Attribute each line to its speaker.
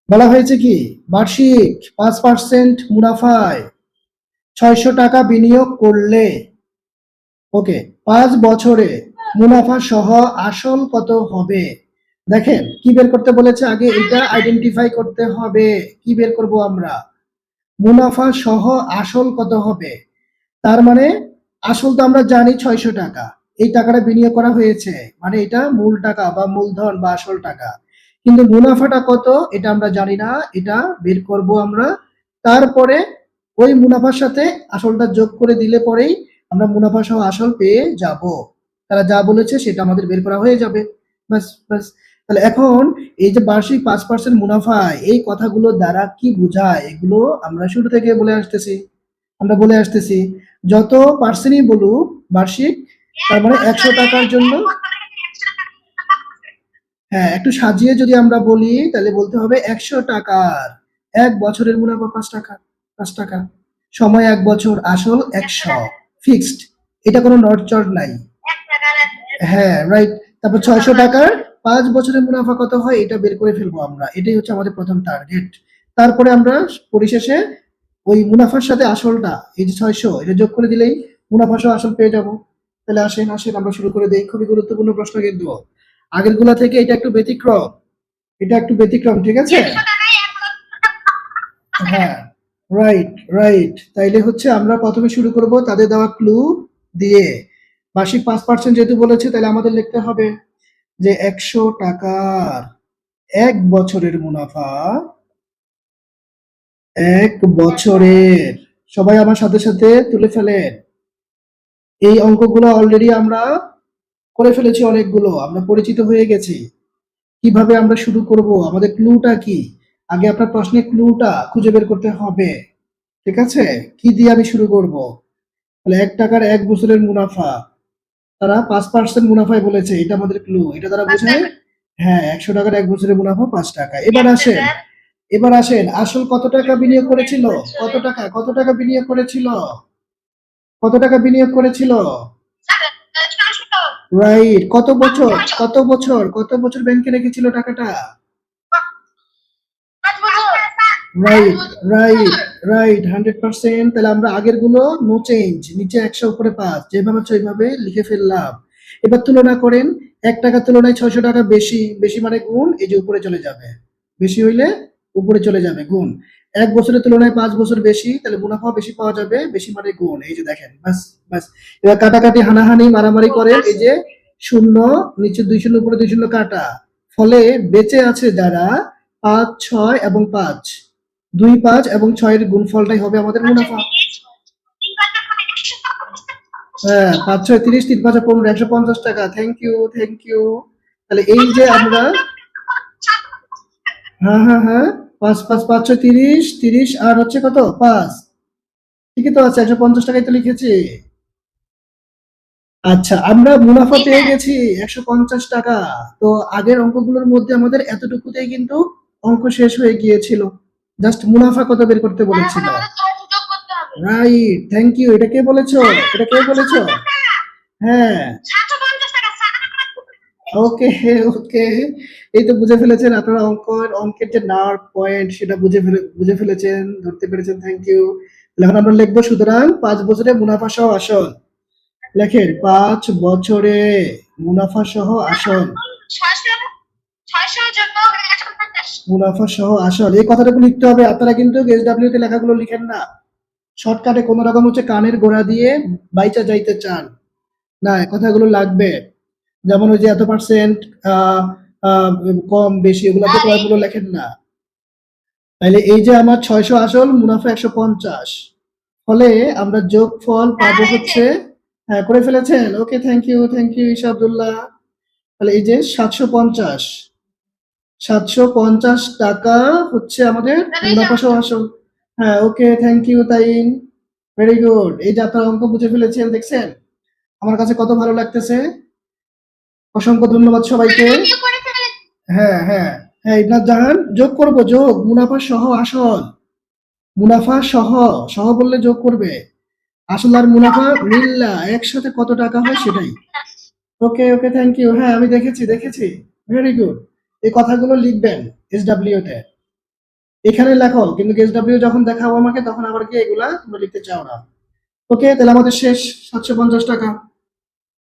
Speaker 1: বলা হয়েছে কি বার্ষিক 5% মুনাফায় 600 টাকা বিনিয়োগ করলে ওকে 5 বছরে মুনাফা সহ আসল কত হবে। দেখেন কি বের করতে বলেছে, আগে এটা আইডেন্টিফাই করতে হবে। কি বের করব আমরা, মুনাফা সহ আসল কত হবে। তার মানে আসল তো আমরা জানি 600 টাকা, এই টাকাটা বিনিয়োগ করা হয়েছে, মানে এটা মূল টাকা বা মূলধন বা আসল টাকা। কিন্তু মুনাফাটা কত এটা আমরা জানি না, এটা বের করব আমরা। তারপরে ওই মুনাফার সাথে আসলটা যোগ করে দিলে পরেই আমরা মুনাফা সহ আসল পেয়ে যাব। তারা যা বলেছে সেটা আমাদের বের করা হয়ে যাবে। বাস বাস। তাহলে এখন এই যে বার্ষিক 5% মুনাফা, এই কথাগুলো দ্বারা কি বোঝায় এগুলো আমরা শুরু থেকে বলে আসতেছি। যত পার্সেন্টই বলুক বার্ষিক, তার মানে 100 টাকার জন্য, হ্যাঁ একটু সাজিয়ে যদি আমরা বলি তাহলে বলতে হবে 100 টাকার 1 বছরের মুনাফা 5 টাকা। 5 টাকা, সময় 1 বছর, আসল 100, ফিক্সড, এটা কোনো নড়চড় নাই। হ্যাঁ রাইট। তারপর 600 টাকার 5 বছরের মুনাফা কত হয় এটা বের করে ফেলবো আমরা, এটাই হচ্ছে আমাদের প্রথম টার্গেট। তারপরে আমরা পরিশেষে ওই মুনাফার সাথে আসলটা, এই যে 600 এটা যোগ করে দিলেই মুনাফা সহ আসল পেয়ে যাব। তাহলে আসেন আসেন আমরা শুরু করে দেই, খুবই গুরুত্বপূর্ণ প্রশ্ন কিন্তু আগের গুলা থেকে এটা একটু ব্যতিক্রম, এটা একটু ব্যতিক্রম, ঠিক আছে। হ্যাঁ রাইট রাইট। তাইলে হচ্ছে আমরা প্রথমে শুরু করব তাদের দেওয়া ক্লু দিয়ে। বার্ষিক 5% যেহেতু বলেছে তাহলে আমাদের লিখতে হবে যে 100 টাকার 1 বছরের মুনাফা 1 বছরের, সবাই আমার সাথে সাথে তুলে ফেলেন। এই অঙ্কগুলো অলরেডি আমরা করে ফেলেছি, অনেকগুলো আমরা পরিচিত হয়ে গেছি। কিভাবে আমরা শুরু করব, আমাদের ক্লুটা কি, আগে আপনার প্রশ্নের ক্লুটা খুঁজে বের করতে হবে। ঠিক আছে, কি দিয়ে আমি শুরু করব। তাহলে 1 টাকার 1 বছরের মুনাফা, তারা 5% মুনাফায় বলেছে, এটা আমাদের ক্লু, এটা তারা বোঝায়। হ্যাঁ 100 টাকার 1 বছরের মুনাফা 5 টাকা। এবার আসেন আসল কত টাকা বিনিয়োগ করেছিল, কত টাকা বিনিয়োগ করেছিল, কত টাকা বিনিয়োগ করেছিল। রাইট, কত বছর ব্যাংকে রেখেছিল টাকাটা। Right right right, 100%। তাহলে আমরা আগের গুলো নো চেঞ্জ, নিচে 100 উপরে 5, যেভাবে আছে ওইভাবে লিখে ফেললাম। এবার তুলনা করেন, 1 টাকার তুলনায় 600 টাকা বেশি, বেশি মানে গুণ, এই যে উপরে চলে যাবে, বেশি হইলে উপরে চলে যাবে গুণ। 1 বছরের তুলনায় 5 বছর বেশি, তাহলে মুনাফা বেশি পাওয়া যাবে, বেশি মানে গুণ, এই যে দেখেন, বাস বাস। এবার কাটাকাটি হানাহানি মারামারি করেন, এই যে শূন্য, নিচে 2 শূন্য উপরে 2 শূন্য কাটা, ফলে বেঁচে আছে যারা 5, 6 এবং 5, 2, 5 এবং 6 এর গুণফলটাই হবে আমাদের মুনাফা। হ্যাঁ 5, 6, 30, 3, 5, 15, 150 টাকা। Thank you thank you. তাহলে এই যে আমরা, হ্যাঁ হ্যাঁ হ্যাঁ, 5, 5, 5, 6, 30, 30 আর হচ্ছে কত 5, ঠিকই তো আছে, 150 টাকাই তো লিখেছি। আচ্ছা আমরা মুনাফা পেয়ে গেছি 150 টাকা। তো আগের অঙ্কগুলোর মধ্যে আমাদের এতটুকুতেই কিন্তু অঙ্ক শেষ হয়ে গিয়েছিল, জাস্ট মুনাফা কত বের করতে বলেছিল। Right, thank you. এটা কে বলেছো, এটা কে বলেছো। হ্যাঁ ওকে ওকে, এই তো বুঝে ফেলেছেন আপনারা, অঙ্কের যে নার্ভ পয়েন্ট সেটা বুঝে ফেলেছেন, ধরতে পেরেছেন। Thank you. এখন আমরা লিখবো, সুতরাং 5 বছরে মুনাফা সহ আসল, লেখেন 5 বছরে মুনাফা সহ আসল, মুনাফা সহ আসল, এই কথাটাকে লিখতে হবে। আপনারা কিন্তু SW তে লেখাগুলো লিখেন না, শর্টকাটে কোন রকম হচ্ছে কানের গোড়া দিয়ে বাইচা যাইতে চান না, কথাগুলো লাগবে। যেমন ওই যে এত পার্সেন্ট, কম বেশি, এগুলোতে কয়গুলো লেখেন না। তাইলে এই যে আমার 600 আসল, মুনাফা 150, ফলে আমরা যোগফল পাবো হচ্ছে, হ্যাঁ করে ফেলেছেন, okay thank you Isha Abdullah. তাহলে এই যে 750, 750 টাকা হচ্ছে আমাদের মুনাফা সহ আসল। হ্যাঁ ওকে থ্যাংক ইউ তাইন, ভেরি গুড। এই যে আপনারা অঙ্ক বুঝে ফেলেছেন, দেখছেন আমার কাছে কত ভালো লাগতেছে। অসংখ্য ধন্যবাদ সবাইকে। হ্যাঁ হ্যাঁ হ্যাঁ, ইবনাথ জাহান, যোগ করব, যোগ মুনাফা সহ আসল, মুনাফা সহ, সহ বললে যোগ করবে, আসল আর মুনাফা মিল্লা একসাথে কত টাকা হয় সেটাই। ওকে ওকে থ্যাংক ইউ। হ্যাঁ আমি দেখেছি, ভেরি গুড। এই কথাগুলো লিখবেন SW তে। এখানে লেখো, কিন্তু গেস ডাব্লিউ যখন দেখাবো আমাকে তখন আবার কি এগুলা তোমরা লিখতে চাও না। ওকে, তাহলে আমাদের শেষ 750 টাকা।